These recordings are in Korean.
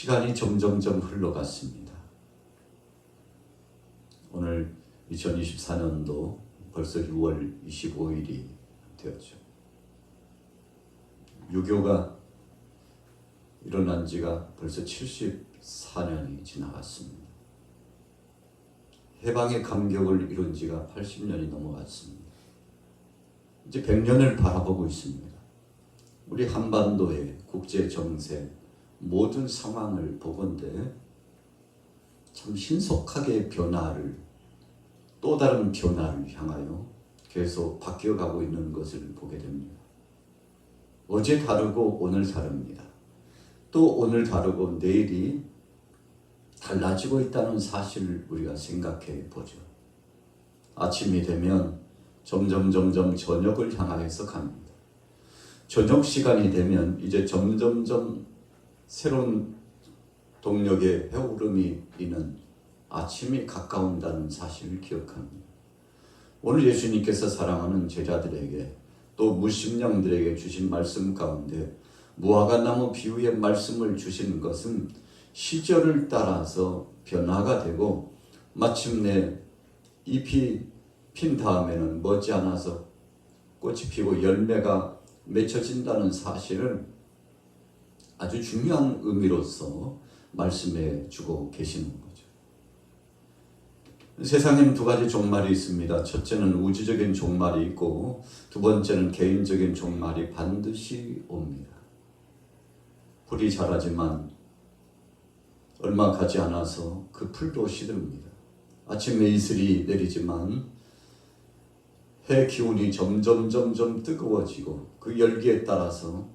시간이 점점점 흘러갔습니다. 오늘 2024년도 벌써 6월 25일이 되었죠. 유교가 일어난 지가 벌써 74년이 지나갔습니다. 해방의 감격을 이룬 지가 80년이 넘어갔습니다. 이제 100년을 바라보고 있습니다. 우리 한반도의 국제 정세 모든 상황을 보건대 참 신속하게 또 다른 변화를 향하여 계속 바뀌어가고 있는 것을 보게 됩니다. 어제 다르고 오늘 다릅니다. 또 오늘 다르고 내일이 달라지고 있다는 사실을 우리가 생각해 보죠. 아침이 되면 점점 저녁을 향하여서 갑니다. 저녁 시간이 되면 이제 점점 새로운 동력의 회오름이 있는 아침이 가까운다는 사실을 기억합니다. 오늘 예수님께서 사랑하는 제자들에게 또 무심령들에게 주신 말씀 가운데 무화과나무 비유의 말씀을 주시는 것은 시절을 따라서 변화가 되고 마침내 잎이 핀 다음에는 머지않아서 꽃이 피고 열매가 맺혀진다는 사실을 아주 중요한 의미로서 말씀해 주고 계시는 거죠. 세상에는 두 가지 종말이 있습니다. 첫째는 우주적인 종말이 있고 두 번째는 개인적인 종말이 반드시 옵니다. 풀이 자라지만 얼마 가지 않아서 그 풀도 시듭니다. 아침에 이슬이 내리지만 해 기온이 점점 뜨거워지고 그 열기에 따라서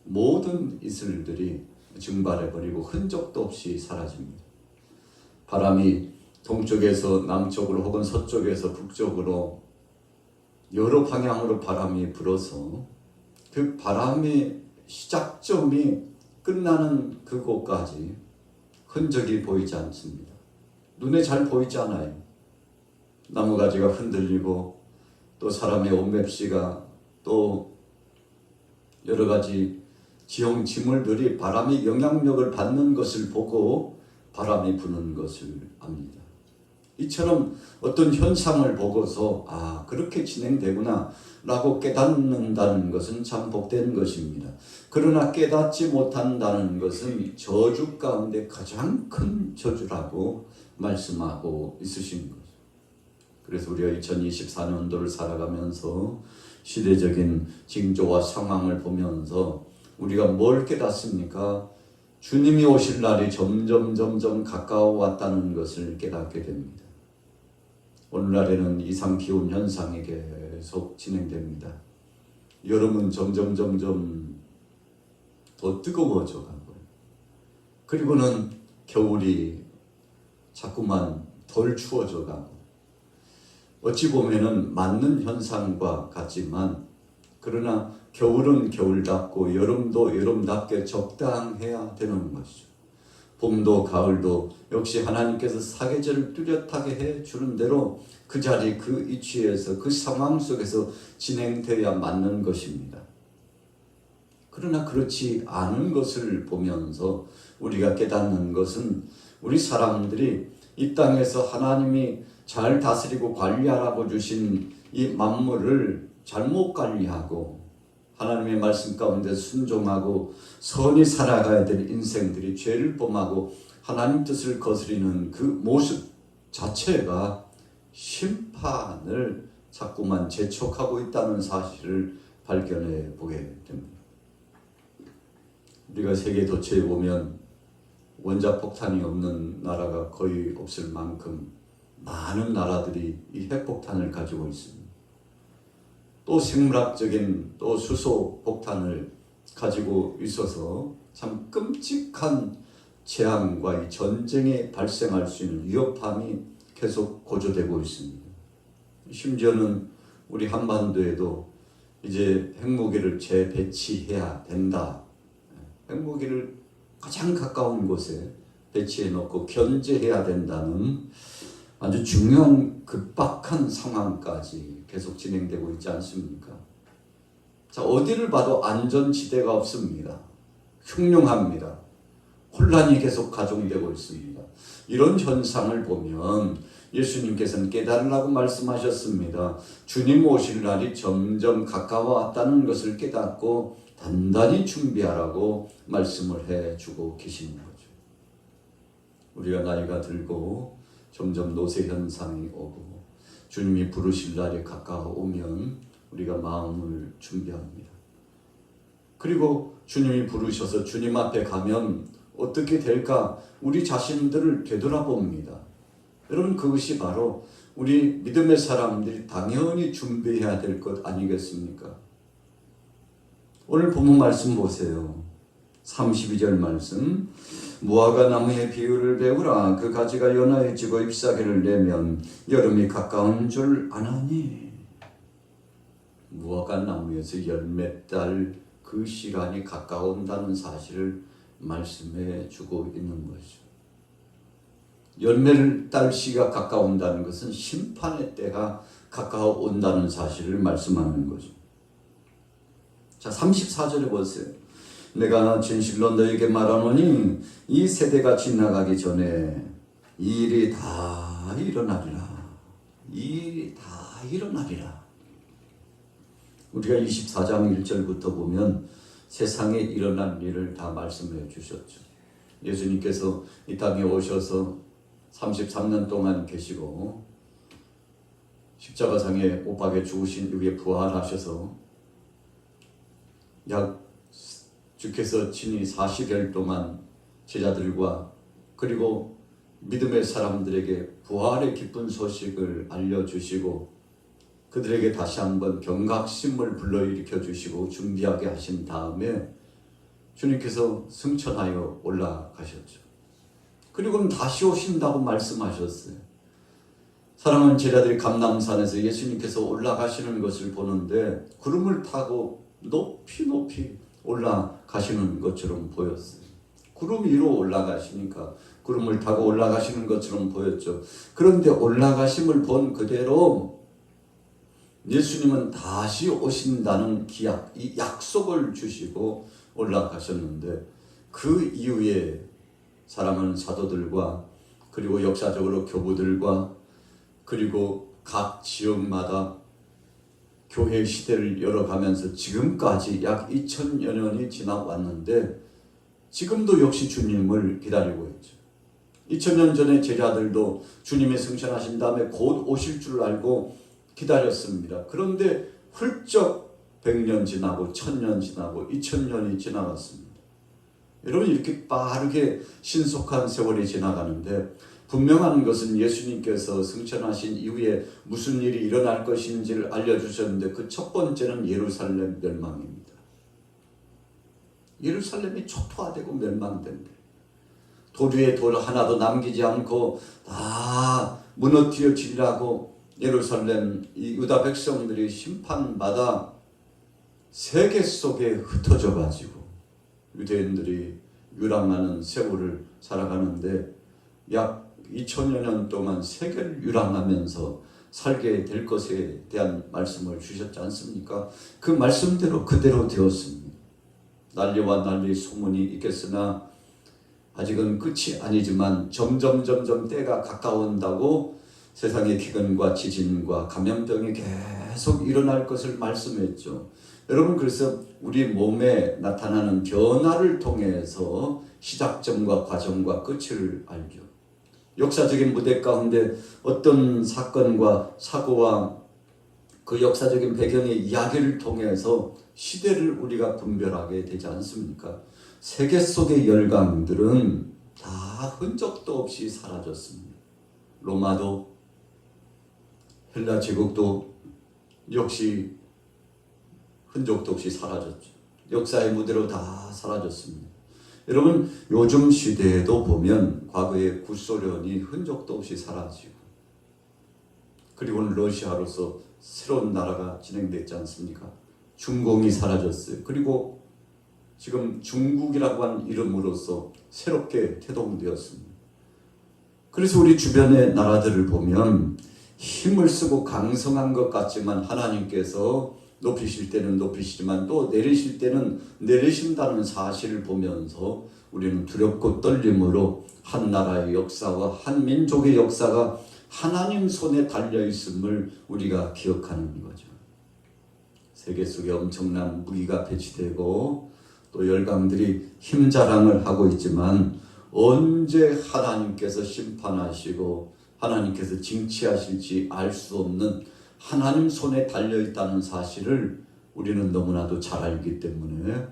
모든 이슬들이 증발해버리고 흔적도 없이 사라집니다. 바람이 동쪽에서 남쪽으로 혹은 서쪽에서 북쪽으로 여러 방향으로 바람이 불어서 그 바람의 시작점이 끝나는 그곳까지 흔적이 보이지 않습니다. 눈에 잘 보이지 않아요. 나무가지가 흔들리고 또 사람의 옷맵시가 또 여러 가지 지형 지물들이 바람의 영향력을 받는 것을 보고 바람이 부는 것을 압니다. 이처럼 어떤 현상을 보고서 그렇게 진행되구나 라고 깨닫는다는 것은 참 복된 것입니다. 그러나 깨닫지 못한다는 것은 저주 가운데 가장 큰 저주라고 말씀하고 있으신 거죠. 그래서 우리가 2024년도를 살아가면서 시대적인 징조와 상황을 보면서 우리가 뭘 깨닫습니까? 주님이 오실 날이 점점 가까워 왔다는 것을 깨닫게 됩니다. 오늘날에는 이상 기온 현상이 계속 진행됩니다. 여름은 점점 더 뜨거워져 가고요. 그리고는 겨울이 자꾸만 덜 추워져 가고 어찌 보면은 맞는 현상과 같지만 그러나 겨울은 겨울답고 여름도 여름답게 적당해야 되는 것이죠. 봄도 가을도 역시 하나님께서 사계절을 뚜렷하게 해주는 대로 그 자리 그 위치에서 그 상황 속에서 진행되어야 맞는 것입니다. 그러나 그렇지 않은 것을 보면서 우리가 깨닫는 것은 우리 사람들이 이 땅에서 하나님이 잘 다스리고 관리하라고 주신 이 만물을 잘못 관리하고 하나님의 말씀 가운데 순종하고 선히 살아가야 될 인생들이 죄를 범하고 하나님 뜻을 거스리는 그 모습 자체가 심판을 자꾸만 재촉하고 있다는 사실을 발견해 보게 됩니다. 우리가 세계 도처에 보면 원자폭탄이 없는 나라가 거의 없을 만큼 많은 나라들이 이 핵폭탄을 가지고 있습니다. 또 생물학적인 또 수소 폭탄을 가지고 있어서 참 끔찍한 재앙과 이 전쟁에 발생할 수 있는 위협함이 계속 고조되고 있습니다. 심지어는 우리 한반도에도 이제 핵무기를 재배치해야 된다. 핵무기를 가장 가까운 곳에 배치해 놓고 견제해야 된다는 아주 중요한 급박한 상황까지 계속 진행되고 있지 않습니까? 자, 어디를 봐도 안전지대가 없습니다. 흉흉합니다. 혼란이 계속 가중되고 있습니다. 이런 현상을 보면 예수님께서는 깨달으라고 말씀하셨습니다. 주님 오실 날이 점점 가까워왔다는 것을 깨닫고 단단히 준비하라고 말씀을 해주고 계시는 거죠. 우리가 나이가 들고 점점 노쇠 현상이 오고 주님이 부르실 날이 가까워오면 우리가 마음을 준비합니다. 그리고 주님이 부르셔서 주님 앞에 가면 어떻게 될까? 우리 자신들을 되돌아봅니다. 여러분, 그것이 바로 우리 믿음의 사람들이 당연히 준비해야 될 것 아니겠습니까? 오늘 본문 말씀 보세요. 32절 말씀. 무화과 나무의 비유를 배우라. 그 가지가 연하여지고 잎사귀를 내면 여름이 가까운 줄 아나니. 무화과 나무에서 열매 딸 그 시간이 가까운다는 사실을 말씀해 주고 있는 것이죠. 열매를 딸 시가 가까운다는 것은 심판의 때가 가까워온다는 사실을 말씀하는 거죠. 자, 34절에 보세요. 내가 진실로 너에게 말하노니 이 세대가 지나가기 전에 이 일이 다 일어나리라. 이 일이 다 일어나리라. 우리가 24장 1절부터 보면 세상에 일어난 일을 다 말씀해 주셨죠. 예수님께서 이 땅에 오셔서 33년 동안 계시고 십자가상에 못 박혀 죽으신 이후에 부활하셔서 주께서 친히 40일 동안 제자들과 그리고 믿음의 사람들에게 부활의 기쁜 소식을 알려주시고 그들에게 다시 한번 경각심을 불러일으켜 주시고 준비하게 하신 다음에 주님께서 승천하여 올라가셨죠. 그리고는 다시 오신다고 말씀하셨어요. 사랑하는 제자들이 감람산에서 예수님께서 올라가시는 것을 보는데 구름을 타고 높이 높이 올라가시는 것처럼 보였어요. 구름 위로 올라가시니까 구름을 타고 올라가시는 것처럼 보였죠. 그런데 올라가심을 본 그대로 예수님은 다시 오신다는 기약, 이 약속을 주시고 올라가셨는데 그 이후에 사랑하는 사도들과 그리고 역사적으로 교부들과 그리고 각 지역마다 교회 시대를 열어가면서 지금까지 약 2000여 년이 지나왔는데 지금도 역시 주님을 기다리고 있죠. 2000년 전에 제자들도 주님의 승천하신 다음에 곧 오실 줄 알고 기다렸습니다. 그런데 훌쩍 100년 지나고 1000년 지나고 2000년이 지나갔습니다. 여러분, 이렇게 빠르게 신속한 세월이 지나가는데 분명한 것은 예수님께서 승천하신 이후에 무슨 일이 일어날 것인지를 알려주셨는데 그 첫 번째는 예루살렘 멸망입니다. 예루살렘이 초토화되고 멸망된대. 돌 위에 돌 하나도 남기지 않고 다 무너뜨려지리라고 예루살렘 이 유다 백성들이 심판받아 세계 속에 흩어져 가지고 유대인들이 유랑하는 세월을 살아가는데 약 2000여 년 동안 세계를 유랑하면서 살게 될 것에 대한 말씀을 주셨지 않습니까? 그 말씀대로 그대로 되었습니다. 난리와 난리 소문이 있겠으나 아직은 끝이 아니지만 점점 때가 가까운다고 세상의 기근과 지진과 감염병이 계속 일어날 것을 말씀했죠. 여러분, 그래서 우리 몸에 나타나는 변화를 통해서 시작점과 과정과 끝을 알죠. 역사적인 무대 가운데 어떤 사건과 사고와 그 역사적인 배경의 이야기를 통해서 시대를 우리가 분별하게 되지 않습니까? 세계 속의 열강들은 다 흔적도 없이 사라졌습니다. 로마도 헬라 제국도 역시 흔적도 없이 사라졌죠. 역사의 무대로 다 사라졌습니다. 여러분, 요즘 시대에도 보면 과거의 구소련이 흔적도 없이 사라지고 그리고는 러시아로서 새로운 나라가 진행됐지 않습니까? 중공이 사라졌어요. 그리고 지금 중국이라고 하는 이름으로서 새롭게 태동되었습니다. 그래서 우리 주변의 나라들을 보면 힘을 쓰고 강성한 것 같지만 하나님께서 높이실 때는 높이시지만 또 내리실 때는 내리신다는 사실을 보면서 우리는 두렵고 떨림으로 한 나라의 역사와 한 민족의 역사가 하나님 손에 달려 있음을 우리가 기억하는 거죠. 세계 속에 엄청난 무기가 배치되고 또 열강들이 힘자랑을 하고 있지만 언제 하나님께서 심판하시고 하나님께서 징치하실지 알 수 없는 하나님 손에 달려 있다는 사실을 우리는 너무나도 잘 알기 때문에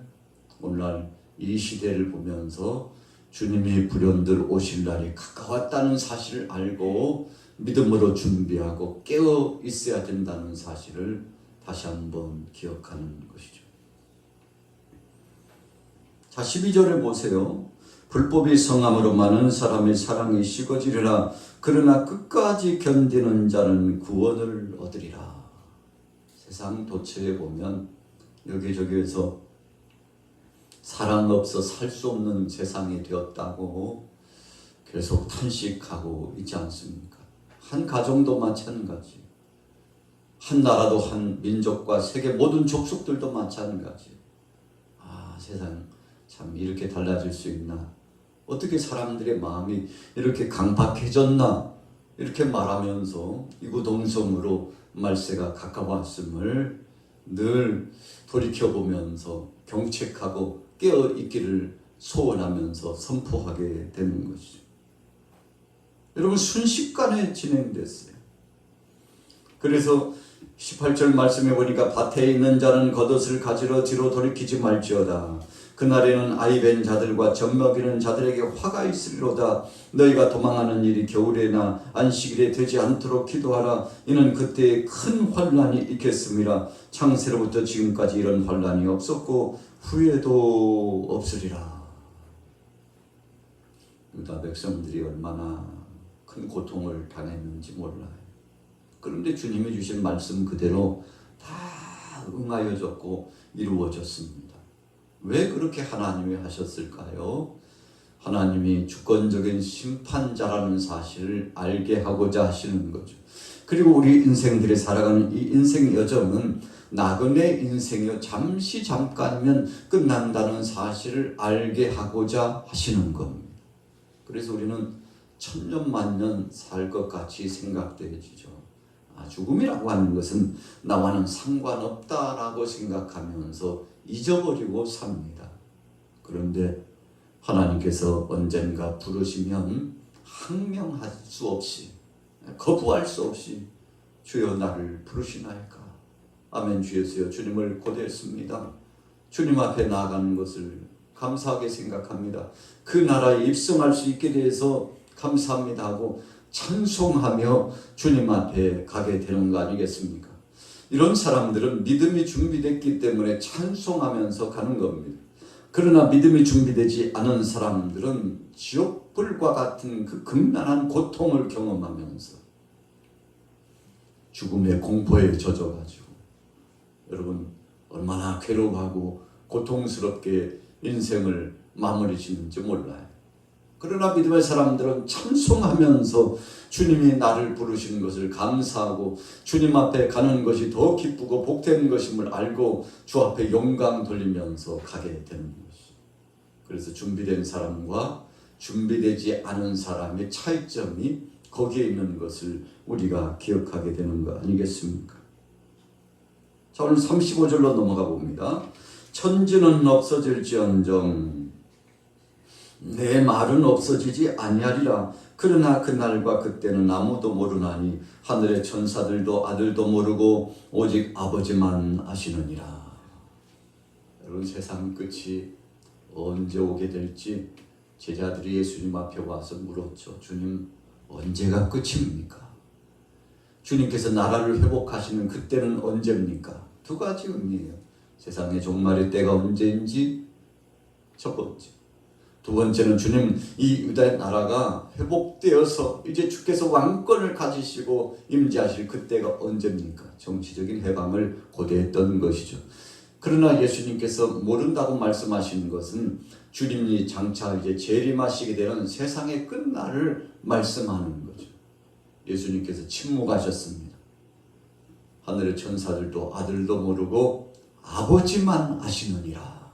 오늘날 이 시대를 보면서 주님이 불현들 오실 날이 가까웠다는 사실을 알고 믿음으로 준비하고 깨어 있어야 된다는 사실을 다시 한번 기억하는 것이죠. 자, 12절에 보세요. 불법이 성함으로 많은 사람의 사랑이 식어지리라. 그러나 끝까지 견디는 자는 구원을 얻으리라. 세상 도처에 보면 여기저기에서 사랑 없어 살 수 없는 세상이 되었다고 계속 탄식하고 있지 않습니까? 한 가정도 마찬가지, 한 나라도 한 민족과 세계 모든 족속들도 마찬가지. 세상 참 이렇게 달라질 수 있나? 어떻게 사람들의 마음이 이렇게 강박해졌나? 이렇게 말하면서 이구동성으로 말세가 가까웠음을 늘 돌이켜보면서 경책하고 깨어있기를 소원하면서 선포하게 되는 것이죠. 여러분, 순식간에 진행됐어요. 그래서 18절 말씀해 보니까 밭에 있는 자는 겉옷을 가지러 뒤로 돌이키지 말지어다. 그날에는 아이 벤 자들과 젖 먹이는 자들에게 화가 있으리로다. 너희가 도망하는 일이 겨울에나 안식일에 되지 않도록 기도하라. 이는 그때에 큰 환난이 있겠음이라. 창세로부터 지금까지 이런 환난이 없었고 후에도 없으리라. 유다 백성들이 얼마나 큰 고통을 당했는지 몰라요. 그런데 주님이 주신 말씀 그대로 다 응하여졌고 이루어졌습니다. 왜 그렇게 하나님이 하셨을까요? 하나님이 주권적인 심판자라는 사실을 알게 하고자 하시는 거죠. 그리고 우리 인생들이 살아가는 이 인생 여정은 나그네 인생이요 잠시 잠깐이면 끝난다는 사실을 알게 하고자 하시는 겁니다. 그래서 우리는 천년 만년 살 것 같이 생각되어지죠. 죽음이라고 하는 것은 나와는 상관없다라고 생각하면서 잊어버리고 삽니다. 그런데 하나님께서 언젠가 부르시면 항명할 수 없이, 거부할 수 없이 주여 나를 부르시나이까. 아멘. 주 예수여, 주님을 고대했습니다. 주님 앞에 나아가는 것을 감사하게 생각합니다. 그 나라에 입성할 수 있게 돼서 감사합니다 하고 찬송하며 주님 앞에 가게 되는 거 아니겠습니까? 이런 사람들은 믿음이 준비됐기 때문에 찬송하면서 가는 겁니다. 그러나 믿음이 준비되지 않은 사람들은 지옥불과 같은 그 극난한 고통을 경험하면서 죽음의 공포에 젖어가지고 여러분 얼마나 괴로워하고 고통스럽게 인생을 마무리 짓는지 몰라요. 그러나 믿음의 사람들은 찬송하면서 주님이 나를 부르시는 것을 감사하고 주님 앞에 가는 것이 더 기쁘고 복된 것임을 알고 주 앞에 영광 돌리면서 가게 되는 것이죠. 그래서 준비된 사람과 준비되지 않은 사람의 차이점이 거기에 있는 것을 우리가 기억하게 되는 거 아니겠습니까? 자, 오늘 35절로 넘어가 봅니다. 천지는 없어질지언정 내 말은 없어지지 아니하리라. 그러나 그날과 그때는 아무도 모르나니 하늘의 천사들도 아들도 모르고 오직 아버지만 아시느니라. 여러분, 세상 끝이 언제 오게 될지 제자들이 예수님 앞에 와서 물었죠. 주님, 언제가 끝입니까? 주님께서 나라를 회복하시는 그때는 언제입니까? 두 가지 의미예요. 세상의 종말의 때가 언제인지 첫 번째. 두 번째는 주님 이 유다의 나라가 회복되어서 이제 주께서 왕권을 가지시고 임재하실 그때가 언제입니까? 정치적인 해방을 고대했던 것이죠. 그러나 예수님께서 모른다고 말씀하시는 것은 주님이 장차 이제 재림하시게 되는 세상의 끝날을 말씀하는 거죠. 예수님께서 침묵하셨습니다. 하늘의 천사들도 아들도 모르고 아버지만 아시느니라.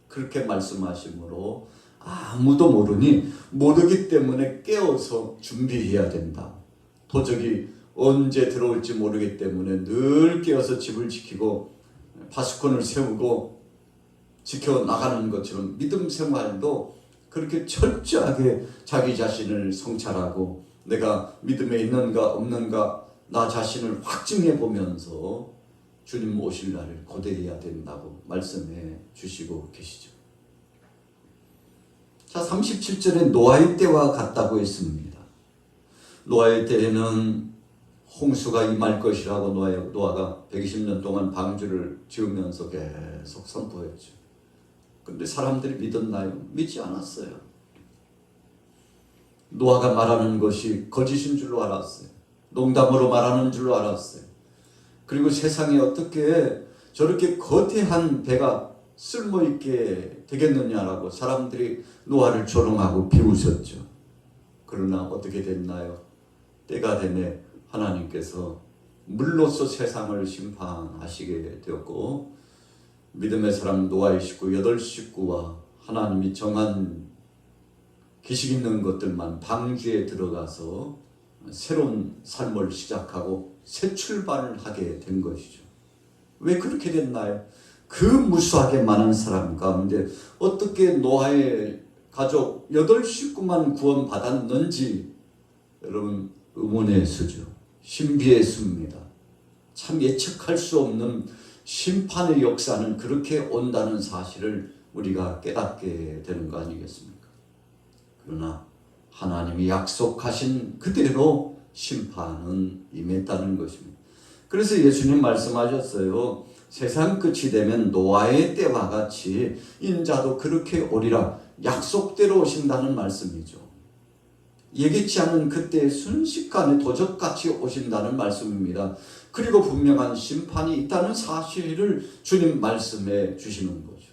그렇게 말씀하시므로 아무도 모르기 때문에 깨어서 준비해야 된다. 도적이 언제 들어올지 모르기 때문에 늘 깨어서 집을 지키고 파수꾼을 세우고 지켜나가는 것처럼 믿음 생활도 그렇게 철저하게 자기 자신을 성찰하고 내가 믿음에 있는가 없는가 나 자신을 확증해 보면서 주님 오실 날을 고대해야 된다고 말씀해 주시고 계시죠. 자, 37절에 노아의 때와 같다고 했습니다. 노아의 때에는 홍수가 임할 것이라고 노아가 120년 동안 방주를 지으면서 계속 선포했죠. 그런데 사람들이 믿었나요? 믿지 않았어요. 노아가 말하는 것이 거짓인 줄로 알았어요. 농담으로 말하는 줄로 알았어요. 그리고 세상에 어떻게 저렇게 거대한 배가 쓸모있게 되겠느냐라고 사람들이 노아를 조롱하고 비웃었죠. 그러나 어떻게 됐나요? 때가 되매 하나님께서 물로써 세상을 심판하시게 되었고 믿음의 사람 노아의 식구 8식구와 하나님이 정한 기식 있는 것들만 방주에 들어가서 새로운 삶을 시작하고 새 출발을 하게 된 것이죠. 왜 그렇게 됐나요? 그 무수하게 많은 사람 가운데 어떻게 노아의 가족 8식구만 구원받았는지 여러분 의문의 수죠. 신비의 수입니다. 참 예측할 수 없는 심판의 역사는 그렇게 온다는 사실을 우리가 깨닫게 되는 거 아니겠습니까? 그러나 하나님이 약속하신 그대로 심판은 임했다는 것입니다. 그래서 예수님 말씀하셨어요. 세상 끝이 되면 노아의 때와 같이 인자도 그렇게 오리라. 약속대로 오신다는 말씀이죠. 예기치 않은 그때의 순식간에 도적같이 오신다는 말씀입니다. 그리고 분명한 심판이 있다는 사실을 주님 말씀해 주시는 거죠.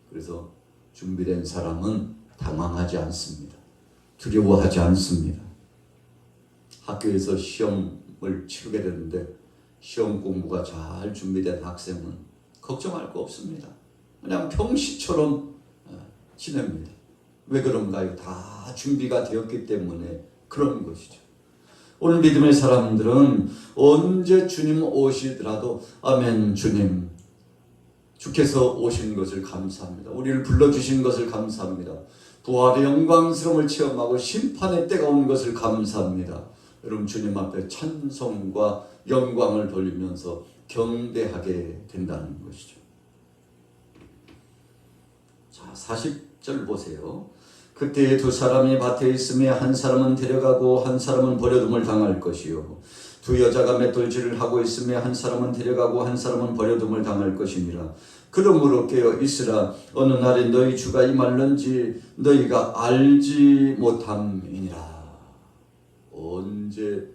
그래서 준비된 사람은 당황하지 않습니다. 두려워하지 않습니다. 학교에서 시험을 치르게 되는데 시험 공부가 잘 준비된 학생은 걱정할 거 없습니다. 그냥 평시처럼 지냅니다. 왜 그런가요? 다 준비가 되었기 때문에 그런 것이죠. 오늘 믿음의 사람들은 언제 주님 오시더라도 아멘 주님 주께서 오신 것을 감사합니다. 우리를 불러주신 것을 감사합니다. 부활의 영광스러움을 체험하고 심판의 때가 온 것을 감사합니다. 여러분 주님 앞에 찬송과 영광을 돌리면서 경배하게 된다는 것이죠. 자, 40절 보세요. 그때에 두 사람이 밭에 있음에 한 사람은 데려가고 한 사람은 버려둠을 당할 것이요 두 여자가 맷돌질을 하고 있음에 한 사람은 데려가고 한 사람은 버려둠을 당할 것이니라. 그러므로 깨어 있으라. 어느 날에 너희 주가 임할는지 너희가 알지 못함이니라. 언제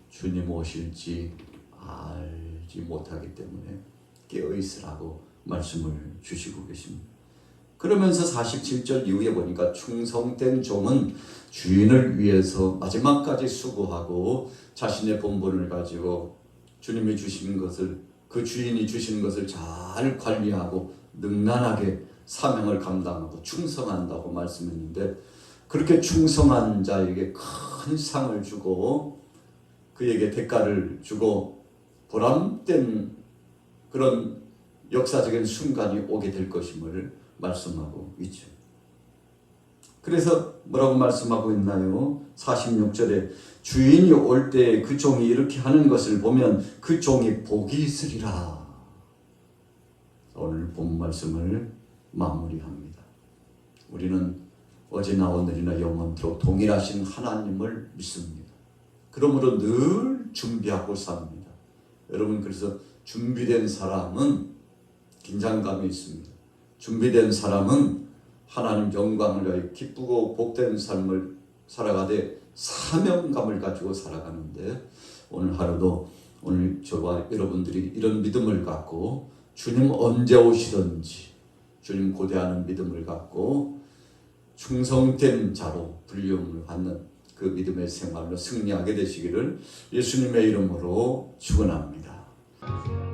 주님 오실지 알지 못하기 때문에 깨어 있으라고 말씀을 주시고 계십니다. 그러면서 47절 이후에 보니까 충성된 종은 주인을 위해서 마지막까지 수고하고 자신의 본분을 가지고 주님이 주신 것을 그 주인이 주신 것을 잘 관리하고 능란하게 사명을 감당하고 충성한다고 말씀했는데 그렇게 충성한 자에게 큰 상을 주고 그에게 대가를 주고 보람된 그런 역사적인 순간이 오게 될 것임을 말씀하고 있죠. 그래서 뭐라고 말씀하고 있나요? 46절에 주인이 올 때 그 종이 이렇게 하는 것을 보면 그 종이 복이 있으리라. 오늘 본 말씀을 마무리합니다. 우리는 어제나 오늘이나 영원토록 동일하신 하나님을 믿습니다. 그러므로 늘 준비하고 삽니다. 여러분 그래서 준비된 사람은 긴장감이 있습니다. 준비된 사람은 하나님 영광을 위하여 기쁘고 복된 삶을 살아가되 사명감을 가지고 살아가는데 오늘 하루도 오늘 저와 여러분들이 이런 믿음을 갖고 주님 언제 오시든지 주님 고대하는 믿음을 갖고 충성된 자로 불림을 받는 그 믿음의 생활로 승리하게 되시기를 예수님의 이름으로 축원합니다. 잠시만요.